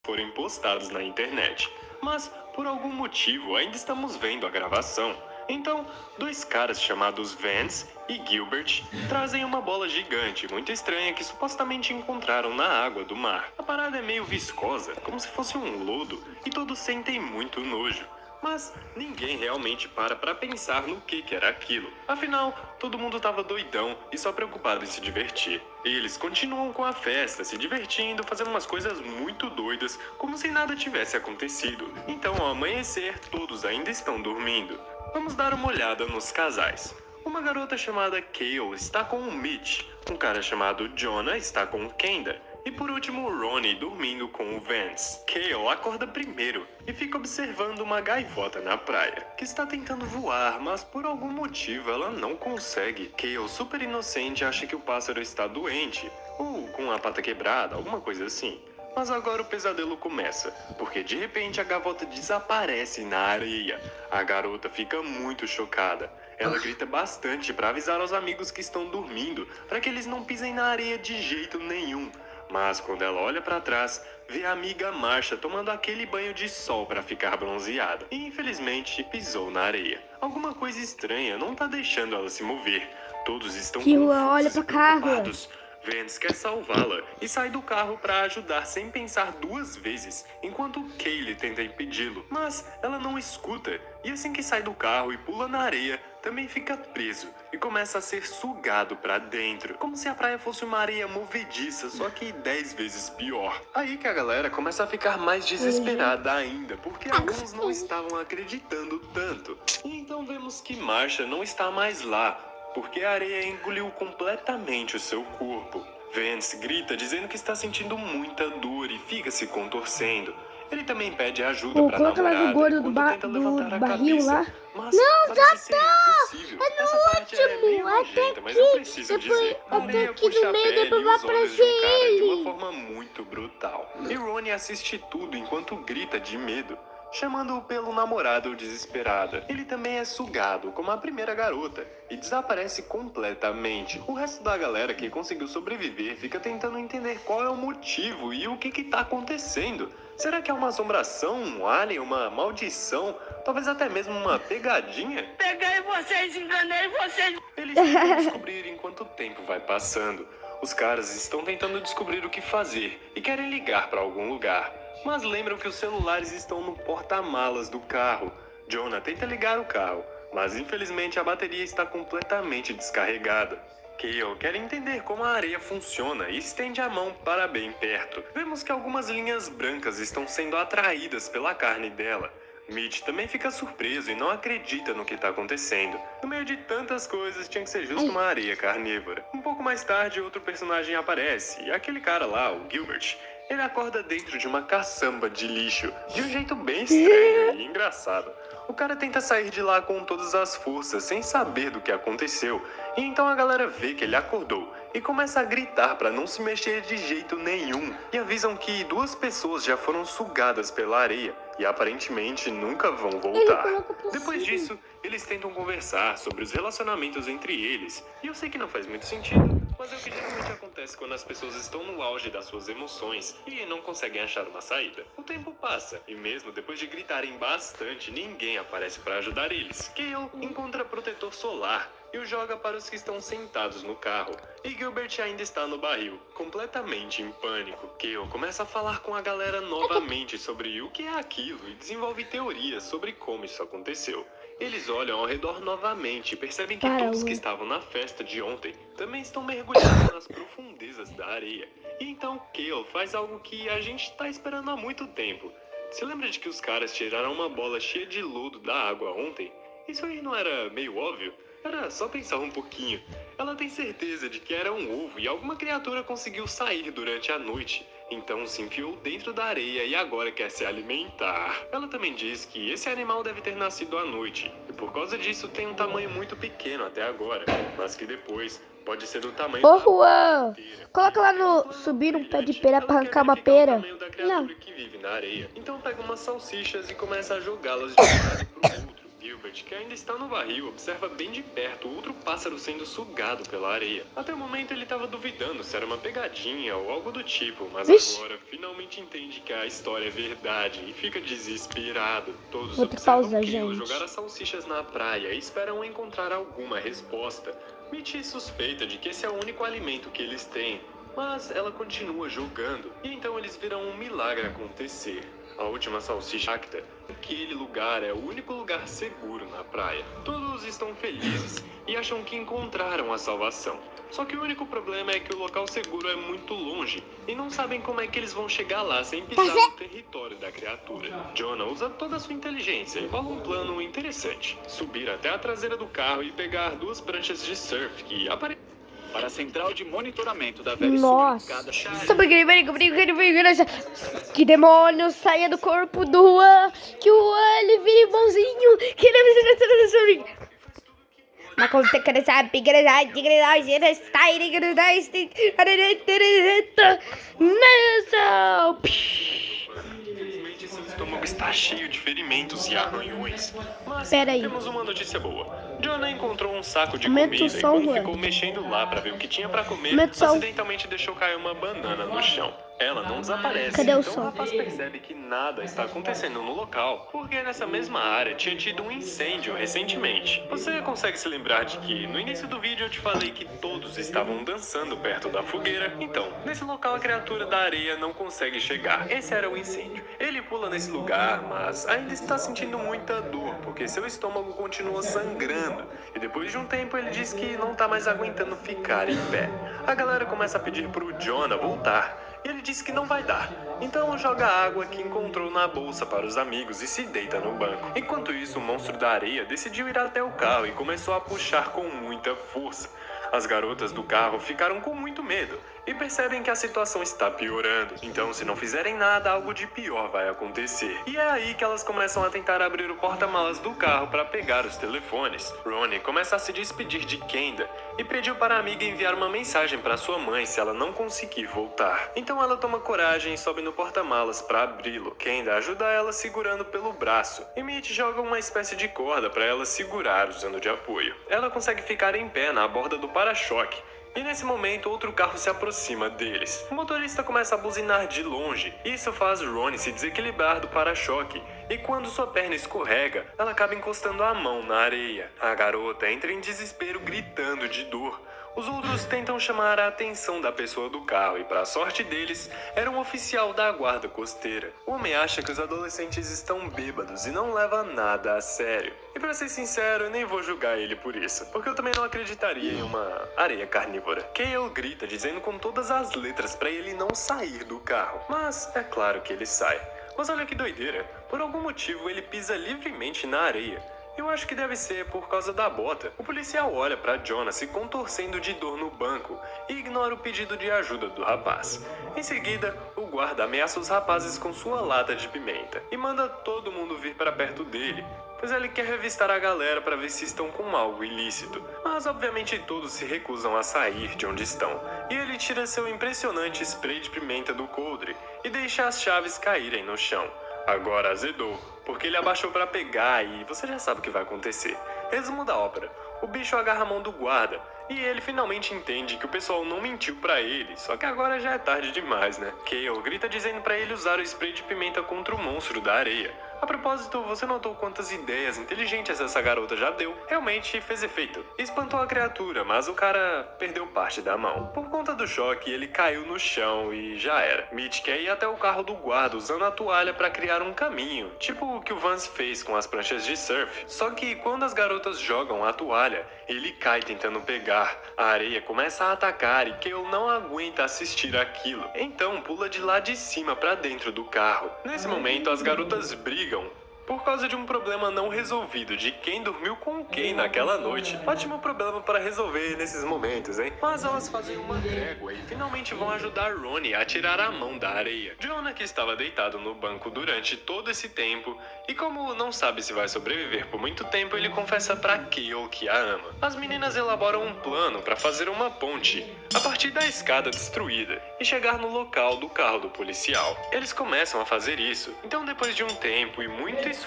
forem postados na internet. Mas, por algum motivo, ainda estamos vendo a gravação. Então, dois caras chamados Vance e Gilbert trazem uma bola gigante, muito estranha, que supostamente encontraram na água do mar. A parada é meio viscosa, como se fosse um lodo, e todos sentem muito nojo. Mas ninguém realmente para pensar no que era aquilo. Afinal, todo mundo estava doidão e só preocupado em se divertir. Eles continuam com a festa, se divertindo, fazendo umas coisas muito doidas, como se nada tivesse acontecido. Então, ao amanhecer, todos ainda estão dormindo. Vamos dar uma olhada nos casais. Uma garota chamada Kale está com o Mitch, um cara chamado Jonah está com o Kendra, e por último o Ronnie dormindo com o Vance. Kale acorda primeiro e fica observando uma gaivota na praia, que está tentando voar, mas por algum motivo ela não consegue. Kale, super inocente, acha que o pássaro está doente, ou com a pata quebrada, alguma coisa assim. Mas agora o pesadelo começa, porque de repente a gaivota desaparece na areia. A garota fica muito chocada. Ela grita bastante para avisar aos amigos que estão dormindo, para que eles não pisem na areia de jeito nenhum. Mas quando ela olha para trás, vê a amiga Marsha tomando aquele banho de sol para ficar bronzeada. E infelizmente pisou na areia. Alguma coisa estranha não tá deixando ela se mover. Todos estão olha pro carro. preocupados. Vance quer salvá-la e sai do carro para ajudar sem pensar duas vezes, enquanto Kaylee tenta impedi-lo. Mas ela não escuta, e assim que sai do carro e pula na areia, também fica preso e começa a ser sugado para dentro, como se a praia fosse uma areia movediça, só que 10 vezes pior. Aí que a galera começa a ficar mais desesperada ainda, porque alguns não estavam acreditando tanto. E então vemos que Marsha não está mais lá, porque a areia engoliu completamente o seu corpo. Vance grita dizendo que está sentindo muita dor e fica se contorcendo. Ele também pede ajuda para Coloca lá namorada no gordo quando tenta do levantar a barril cabeça. lá. Mas Não, já parece ser tá! impossível. É no Essa parte é meio último, nojenta, até mas eu aqui. preciso Depois, dizer. A até areia aqui puxa no a meio, pele depois e vai os olhos de aparecer um cara de uma ele. forma muito brutal. E Ronnie assiste tudo enquanto grita de medo, chamando-o pelo namorado desesperada. Ele também é sugado, como a primeira garota, e desaparece completamente. O resto da galera que conseguiu sobreviver fica tentando entender qual é o motivo e o que tá acontecendo. Será que é uma assombração, um alien, uma maldição? Talvez até mesmo uma pegadinha? Peguei vocês, enganei vocês. Eles tentam descobrir enquanto o tempo vai passando. Os caras estão tentando descobrir o que fazer e querem ligar para algum lugar, mas lembram que os celulares estão no porta-malas do carro. Jonah tenta ligar o carro, mas infelizmente a bateria está completamente descarregada. Kale quer entender como a areia funciona e estende a mão para bem perto. Vemos que algumas linhas brancas estão sendo atraídas pela carne dela. Mitch também fica surpreso e não acredita no que está acontecendo. No meio de tantas coisas, tinha que ser justo uma areia carnívora. Um pouco mais tarde, outro personagem aparece, e aquele cara lá, o Gilbert. Ele acorda dentro de uma caçamba de lixo, de um jeito bem estranho e engraçado. O cara tenta sair de lá com todas as forças, sem saber do que aconteceu. E então a galera vê que ele acordou e começa a gritar para não se mexer de jeito nenhum. E avisam que duas pessoas já foram sugadas pela areia e aparentemente nunca vão voltar. Depois disso, eles tentam conversar sobre os relacionamentos entre eles. E eu sei que não faz muito sentido, mas é o que geralmente acontece quando as pessoas estão no auge das suas emoções e não conseguem achar uma saída. O tempo passa, e mesmo depois de gritarem bastante, ninguém aparece para ajudar eles. Kale encontra protetor solar e o joga para os que estão sentados no carro. E Gilbert ainda está no barril, completamente em pânico. Kale começa a falar com a galera novamente sobre o que é aquilo e desenvolve teorias sobre como isso aconteceu. Eles olham ao redor novamente e percebem que todos que estavam na festa de ontem também estão mergulhados nas profundezas da areia. E então Kale faz algo que a gente está esperando há muito tempo. Se lembra de que os caras tiraram uma bola cheia de lodo da água ontem? Isso aí não era meio óbvio? Era só pensar um pouquinho. Ela tem certeza de que era um ovo e alguma criatura conseguiu sair durante a noite. Então se enfiou dentro da areia e agora quer se alimentar. Ela também diz que esse animal deve ter nascido à noite. E por causa disso tem um tamanho muito pequeno até agora. Mas que depois pode ser do tamanho Ô, da Juan, inteira. coloca lá no subir um pé de pera pra arrancar uma Ela quer pera. verificar o tamanho da criatura Não. que vive na areia. Então pega umas salsichas e começa a jogá-las de um lado pro outro. Gilbert, que ainda está no barril, observa bem de perto outro pássaro sendo sugado pela areia. Até o momento ele estava duvidando se era uma pegadinha ou algo do tipo, mas Vixe. agora finalmente entende que a história é verdade e fica desesperado. Todos Vou ter observam pausa, Kale gente. jogar as salsichas na praia e esperam encontrar alguma resposta. Mitty suspeita de que esse é o único alimento que eles têm, mas ela continua jogando, e então eles viram um milagre acontecer. A última salsicha acta. Aquele lugar é o único lugar seguro na praia. Todos estão felizes e acham que encontraram a salvação. Só que o único problema é que o local seguro é muito longe e não sabem como é que eles vão chegar lá sem pisar no território da criatura. Jonah usa toda a sua inteligência e bola um plano interessante. Subir até a traseira do carro e pegar 2 pranchas de surf que aparecem Para a central de monitoramento da velha Nossa. supermercado. Que demônio saia do corpo do Juan. Que o Juan ele vire bonzinho. Que ele mas como você quer saber, Infelizmente, seu estômago está cheio de ferimentos e arranhões. Mas Pera aí. temos uma notícia boa. Jonah encontrou um saco de Aumenta o comida e som, quando Juan. ficou mexendo lá para ver o que tinha para comer, Aumenta o som. acidentalmente deixou cair uma banana no chão. Ela não desaparece, Cadê o então som? o rapaz percebe que nada está acontecendo no local, porque nessa mesma área tinha tido um incêndio recentemente. Você consegue se lembrar de que no início do vídeo eu te falei que todos estavam dançando perto da fogueira? Então, nesse local a criatura da areia não consegue chegar. Esse era o incêndio. Ele pula nesse lugar, mas ainda está sentindo muita dor, porque seu estômago continua sangrando. E depois de um tempo ele diz que não tá mais aguentando ficar em pé. A galera começa a pedir pro Jonah voltar. E ele disse que não vai dar. Então joga a água que encontrou na bolsa para os amigos e se deita no banco. Enquanto isso, o monstro da areia decidiu ir até o carro e começou a puxar com muita força. As garotas do carro ficaram com muito medo e percebem que a situação está piorando. Então, se não fizerem nada, algo de pior vai acontecer. E é aí que elas começam a tentar abrir o porta-malas do carro para pegar os telefones. Ronnie começa a se despedir de Kenda e pediu para a amiga enviar uma mensagem para sua mãe se ela não conseguir voltar. Então ela toma coragem e sobe no porta-malas para abri-lo. Kenda ajuda ela segurando pelo braço e Mitch joga uma espécie de corda para ela segurar usando de apoio. Ela consegue ficar em pé na borda do para-choque. E nesse momento, outro carro se aproxima deles. O motorista começa a buzinar de longe. Isso faz Ronnie se desequilibrar do para-choque. E quando sua perna escorrega, ela acaba encostando a mão na areia. A garota entra em desespero gritando de dor. Os outros tentam chamar a atenção da pessoa do carro e, para a sorte deles, era um oficial da guarda costeira. O homem acha que os adolescentes estão bêbados e não leva nada a sério. E para ser sincero, eu nem vou julgar ele por isso, porque eu também não acreditaria em uma areia carnívora. Cale grita dizendo com todas as letras para ele não sair do carro, mas é claro que ele sai. Mas olha que doideira, por algum motivo ele pisa livremente na areia. Eu acho que deve ser por causa da bota. O policial olha para Jonah se contorcendo de dor no banco e ignora o pedido de ajuda do rapaz. Em seguida, o guarda ameaça os rapazes com sua lata de pimenta e manda todo mundo vir para perto dele, pois ele quer revistar a galera para ver se estão com algo ilícito. Mas obviamente todos se recusam a sair de onde estão. E ele tira seu impressionante spray de pimenta do coldre e deixa as chaves caírem no chão. Agora azedou, porque ele abaixou para pegar e você já sabe o que vai acontecer. Resumo da ópera: o bicho agarra a mão do guarda e ele finalmente entende que o pessoal não mentiu para ele, só que agora já é tarde demais, né? Cale grita dizendo para ele usar o spray de pimenta contra o monstro da areia. A propósito, você notou quantas ideias inteligentes essa garota já deu? Realmente fez efeito. Espantou a criatura, mas o cara perdeu parte da mão. Por conta do choque, ele caiu no chão e já era. Mitch quer ir até o carro do guarda usando a toalha para criar um caminho, tipo o que o Vance fez com as pranchas de surf. Só que quando as garotas jogam a toalha, ele cai tentando pegar. A areia começa a atacar e Cale não aguenta assistir aquilo. Então pula de lá de cima para dentro do carro. Nesse momento, as garotas brigam por causa de um problema não resolvido de quem dormiu com quem naquela noite. Ótimo problema para resolver nesses momentos, hein? Mas elas fazem uma trégua e finalmente vão ajudar Ronnie a tirar a mão da areia. Jonah, que estava deitado no banco durante todo esse tempo, e como não sabe se vai sobreviver por muito tempo, ele confessa pra Cale que a ama. As meninas elaboram um plano para fazer uma ponte a partir da escada destruída e chegar no local do carro do policial. Eles começam a fazer isso, então depois de um tempo e muito esforço,